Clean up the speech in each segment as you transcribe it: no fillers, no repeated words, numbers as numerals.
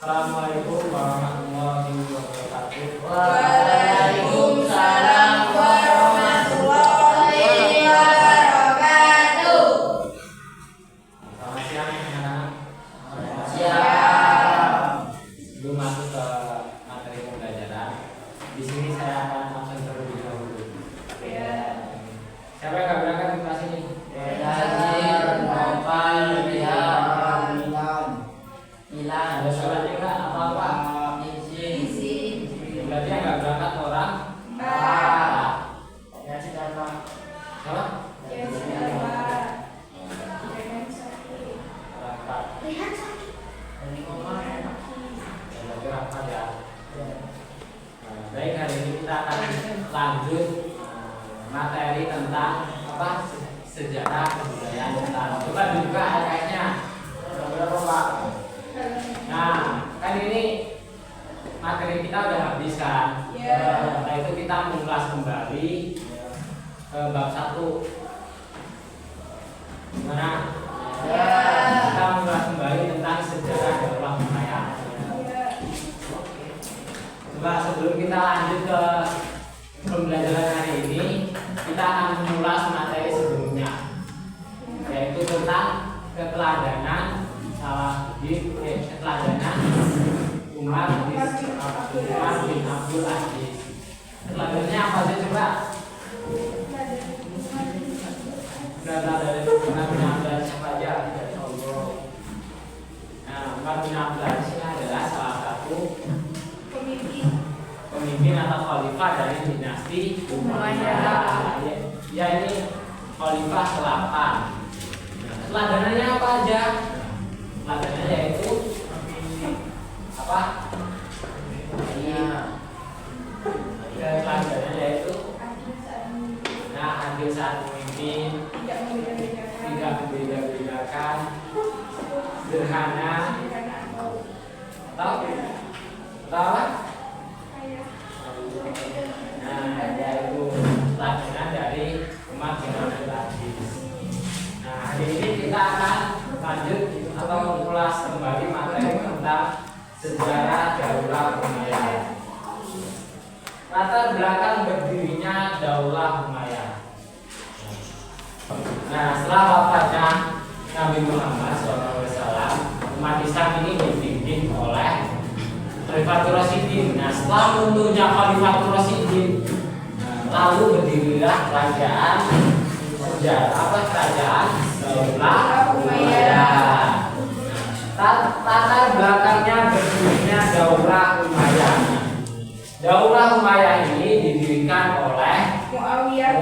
Assalamualaikum warahmatullahi wabarakatuh. Waalaikumsalam warahmatullahi wabarakatuh. Selamat siang anak-anak. Selamat siang. Sebelum masuk ke materi pembelajaran, di sini saya akan absen terlebih dahulu. Siapa yang nggak berangkat di kelas ini? Ada suratnya nggak? Apa-apa? Berarti yang nggak berangkat orang? Ya sudah Pak. Apa? Berangkat. Berangkat ya. Baik, hari ini kita akan lanjut materi tentang apa? Sejarah kebudayaan Betawi. Coba dibuka HKS-nya. Berapa Pak? Nah, kan ini materi kita udah habis kan? Setelah itu kita mengulas kembali ke bab 1. Gimana? Kita mengulas kembali tentang sejarah Daullah Umayyah. Coba sebelum kita lanjut ke pembelajaran hari ini, kita akan mengulas materi sebelumnya, yaitu tentang keteladanan keteladanan Umar bin Abdul Aziz. Teladannya apa aja coba? Dari Umar bin Abdul Aziz siapa aja? Nah, Umar bin Abdul Aziz ini adalah salah satu pemimpin atau khalifah dari dinasti Umayyah. Ya, ini khalifah ke-8. Teladanannya apa aja? Teladannya yaitu apa? Teladannya yaitu adil saat memimpin, tidak membeda-bedakan, sederhana, atau apa? Yaitu teladan dari Umar bin Abdul Aziz. Nah, hari ini kita akan lanjut atau mengulas kembali materi tentang sejarah Daullah Umayyah. Latar belakang berdirinya Daullah Umayyah. Nah, setelah wafatnya Nabi Muhammad SAW, umat Islam ini dipimpin oleh Khalifatul Rasyidin. Nah, setelah runtuhnya Khalifatul Rasyidin, lalu berdirilah kerajaan Daullah Umayyah. Latar belakangnya berdirinya Daullah Umayyah. Daullah Umayyah ini didirikan oleh Muawiyah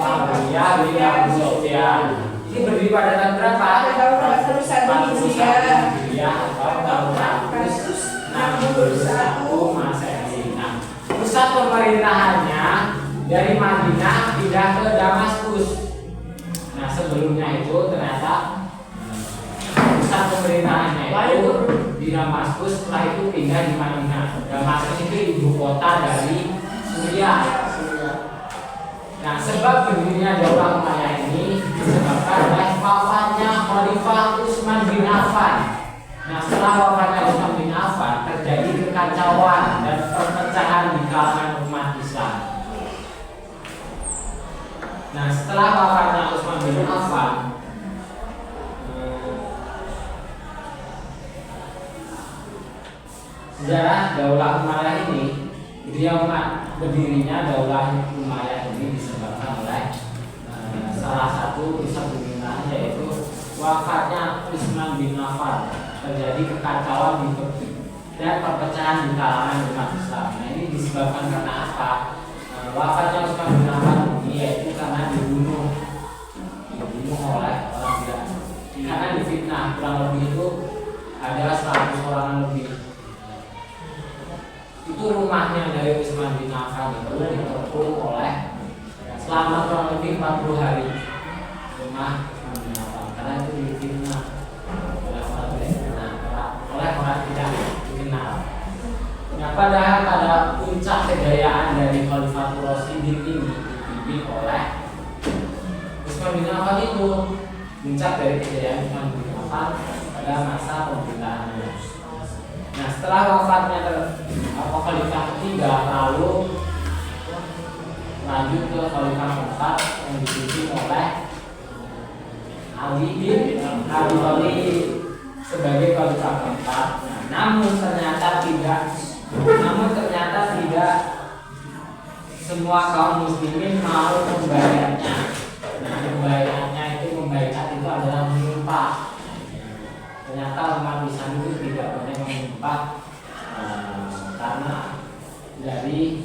bin Abi Sufyan. Ini berdiri pada tahun berapa? Tahun 41 Hijriah atau tahun 161 Masehi. Nah, pusat pemerintahannya dari Madinah pindah ke Damaskus. Nah, sebelumnya itu ternyata pusat pemerintahannya itu di Damaskus, setelah itu pindah di Madinah. Damaskus itu ibu kota dari Suriah. Nah, sebab berdirinya Daullah Umayyah ini disebabkan oleh wafatnya Khalifah Utsman bin Affan. Nah, setelah wafatnya Utsman bin Affan terjadi kekacauan dan perpecahan di kalangan umat Islam. Nah, setelah wafatnya Utsman bin Affan, sejarah Daullah Umayyah ini, berdirinya Daullah Umayyah ini disebabkan oleh salah satu pusat pemerintahan, yaitu wafatnya Utsman bin Affan. Terjadi kekacauan dan perpecahan di kalangan umat Islam. Nah, ini disebabkan karena apa? Wafatnya Utsman bin Affan ini yaitu karena dibunuh oleh orang Iran. Karena difitnah, kurang lebih itu ada 100 orang lebih. Itu rumahnya dari Utsman bin Affan itu dikepung oleh selama kurang lebih 40 hari. Rumah Utsman bin Affan karena itu difitnah oleh orang tidak dikenal. Nah, padahal pada puncak kejayaan dari Khalifatul Rasyidin ini dipimpin oleh Utsman bin Affan itu, puncak dari kejayaan Utsman bin Affan pada masa pemerintahannya. Nah, setelah wafatnya khalifah ketiga, lalu lanjut ke khalifah keempat yang dipimpin oleh Ali bin Abi Thalib sebagai khalifah keempat. Nah, namun ternyata tidak semua kaum muslimin mau membayarnya. Nah, membayarnya itu adalah menyumpah. Ternyata umat Islam itu tidak boleh menyumpah karena dari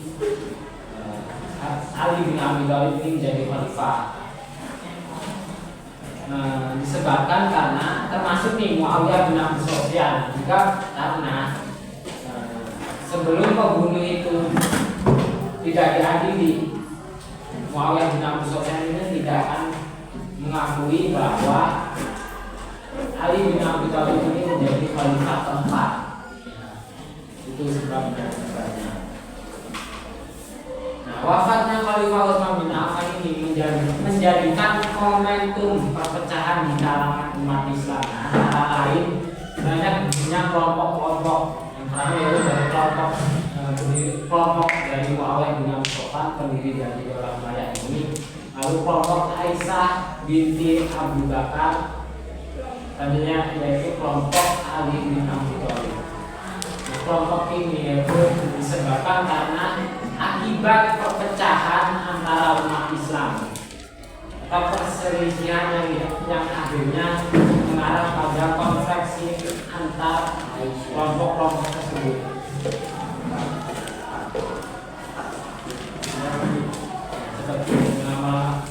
Ali bin Abi Thalib ini menjadi khalifah. Disebabkan karena termasuk nih Muawiyah bin Abi Sufyan juga karena sebelum pembunuh itu tidak diadili, Muawiyah bin Abi Sufyan ini tidak akan mengakui bahwa Ali bin Abi Thalib ini menjadi khalifah keempat. Itu sebabnya. Nah, wafatnya Khalifah Utsman bin Affan ini menjadikan momentum perpecahan di kalangan umat Islam. Nah, antara lain banyaknya kelompok-kelompok. Yang pertama yaitu dari kelompok dari Muawiyah bin Abi Sufyan, pendiri dari Daulah Umayyah ini. Lalu kelompok Aisyah binti Abu Bakar, tadinya yaitu kelompok Ali bin Abi Thalib. Kelompok ini yaitu disebabkan karena akibat perpecahan antara umat Islam atau perselisihan yang akhirnya mengarah pada konflik antar kelompok-kelompok tersebut. Seperti nama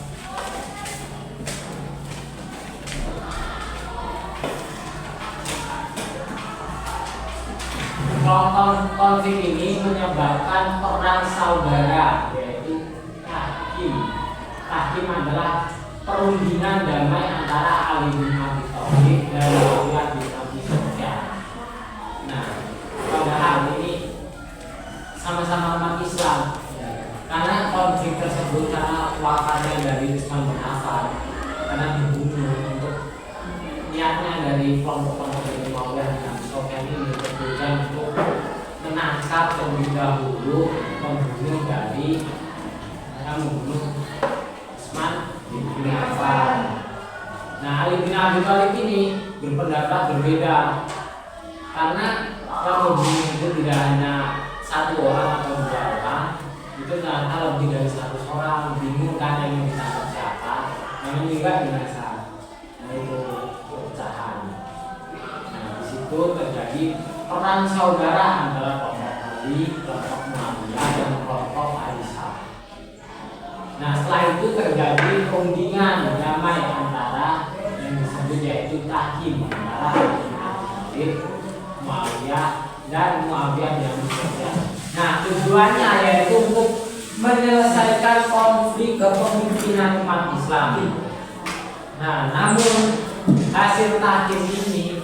konflik ini menyebabkan perang saudara, yaitu Tahkim. Tahkim adalah perundingan damai antara Ali bin Abi Thalib dan Muawiyah bin Abi Sufyan. Nah, padahal ini sama-sama umat Islam. Karena konflik tersebut karena wafatnya dari Utsman bin Affan, karena dibunuh untuk niatnya dari kelompok-kelompok dari Muawiyah bin Abi Sufyan ini bertujuan untuk menangkap terlebih dahulu pembunuh dari yang membunuh Utsman bin Affan. Nah, Ali bin Abi Thalib ini berpendapat berbeda karena yang membunuh itu tidak hanya satu orang atau dua orang, itu ternyata lebih dari 100 orang. Bingung kan yang ditangkap siapa, yang meninggal binasa. Nah, itu perpecahan. Nah, di situ terjadi perang saudara antara kelompok Ali, kelompok Muawiyah, dan kelompok Aisyah. Nah, setelah itu terjadi perundingan damai antara yang disebut yaitu Tahkim antara Ali bin Abi Thalib, Muawiyah, dan Muawiyah bin Abi Sufyan. Nah, tujuannya yaitu untuk menyelesaikan konflik kepemimpinan umat Islam. Nah, namun hasil tahkim ini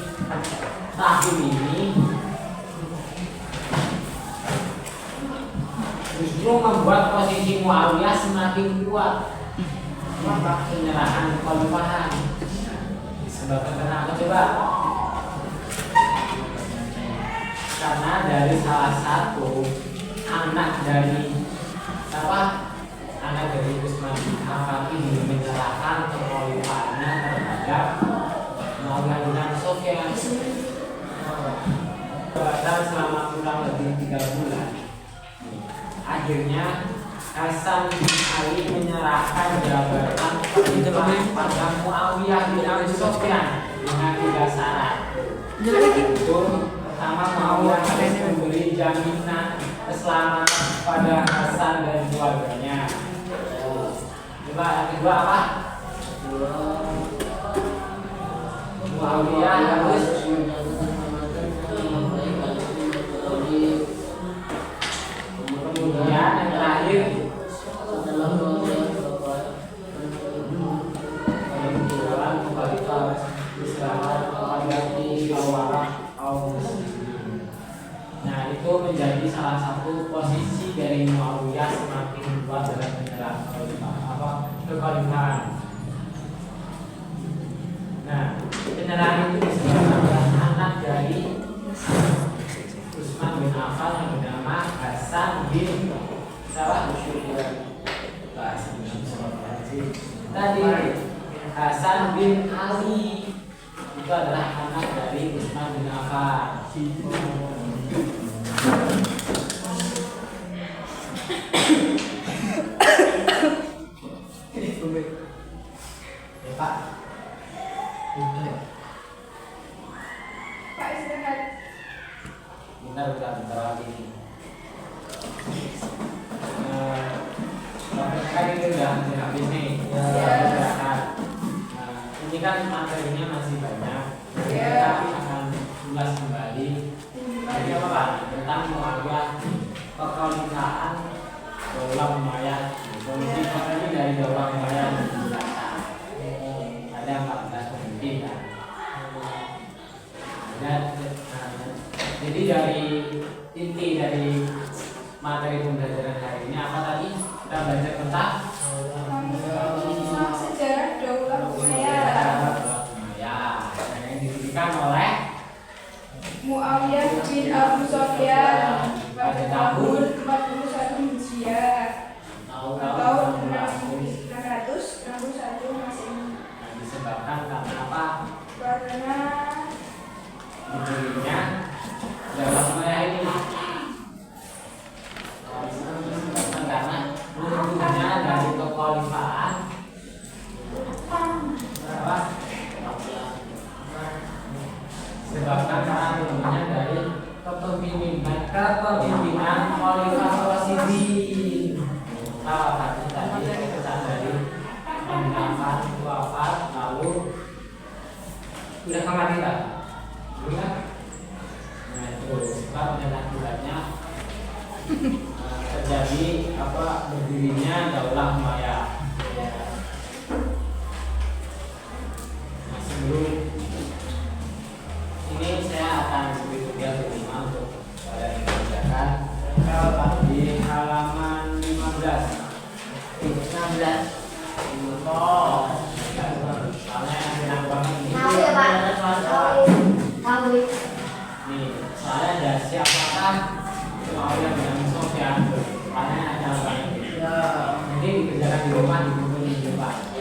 justru membuat posisi Muawiyah semakin kuat. Maka penyerahan kekhalifahan disebabkan kenapa coba? Karena dari salah satu anak dari Utsman bin Affan ini menyerahkan kekhalifahannya terhadap Muawiyah bin Abi Sufyan selama kurang lebih 3 bulan. Akhirnya Hasan bin Ali menyerahkan jabatan kekhalifahan pada Muawiyah bin Abi Sufyan dengan 3 syarat. Itu pertama, Muawiyah harus memberi jaminan keselamatan pada Hasan dan keluarganya. Coba yang kedua apa? Muawiyah harus kemudian yang terakhir Nah, itu menjadi salah satu posisi dari Muawiyah semakin kuat dalam menyerang kekhalifahan. Nah, penyerahan itu disebabkan anak dari Affan yang bernama Hasan bin salah tadi Hasan bin Ali itu adalah anak dari Utsman bin Affan. Ya, Pak. Pak istirahat. Bentar lagi. Kan ini udah hampir habis nih. Istirahat. Ini kan materinya masih banyak. Kita akan ulas kembali. Jadi apa Pak? Tentang Muawiyah, kekhalifahan Daulah Umayyah. Kondisi materi dari Daulah Umayyah ada 14 pemimpin kan. Jadi dari inti dari materi pembelajaran hari ini apa tadi? Kita belajar tentang Sejarah Daulah Umayyah. Yang didirikan oleh Muawiyah bin Abu Sufyan pada tahun 41 Hijriah atau 661 Masehi. Disebabkan karena apa? Karena Berdirinya Daulah Umayyah ini karena runtuhnya dari kekhalifahan apa? Disebabkan karena runtuhnya dari kepemimpinan Khalifah Rasyidin. Tadi kesan dari Utsman wafat lalu udah kemana kita? Nah itu sebab akibatnya terjadi apa berdirinya Daulah Umayyah. Nah, sebelum ini saya akan beri tugas kelima untuk kalian mengerjakan di halaman 15. 16. Oh, soalnya enak banget ini. Tahu ya Pak? Tahu. Nih, soalnya ada siapakah Muawiyah bin Abi Sufyan? Soalnya ada banyak. Nanti dikerjakan di rumah di buku di Pak.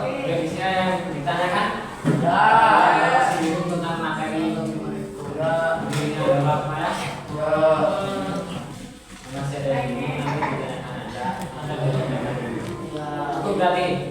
Oke, isinya yang ditanyakan? Masih bingung tentang materi berdirinya Daulah Umayyah? Masih ada yang bingung nanti ditanyakan aja. Ada berarti.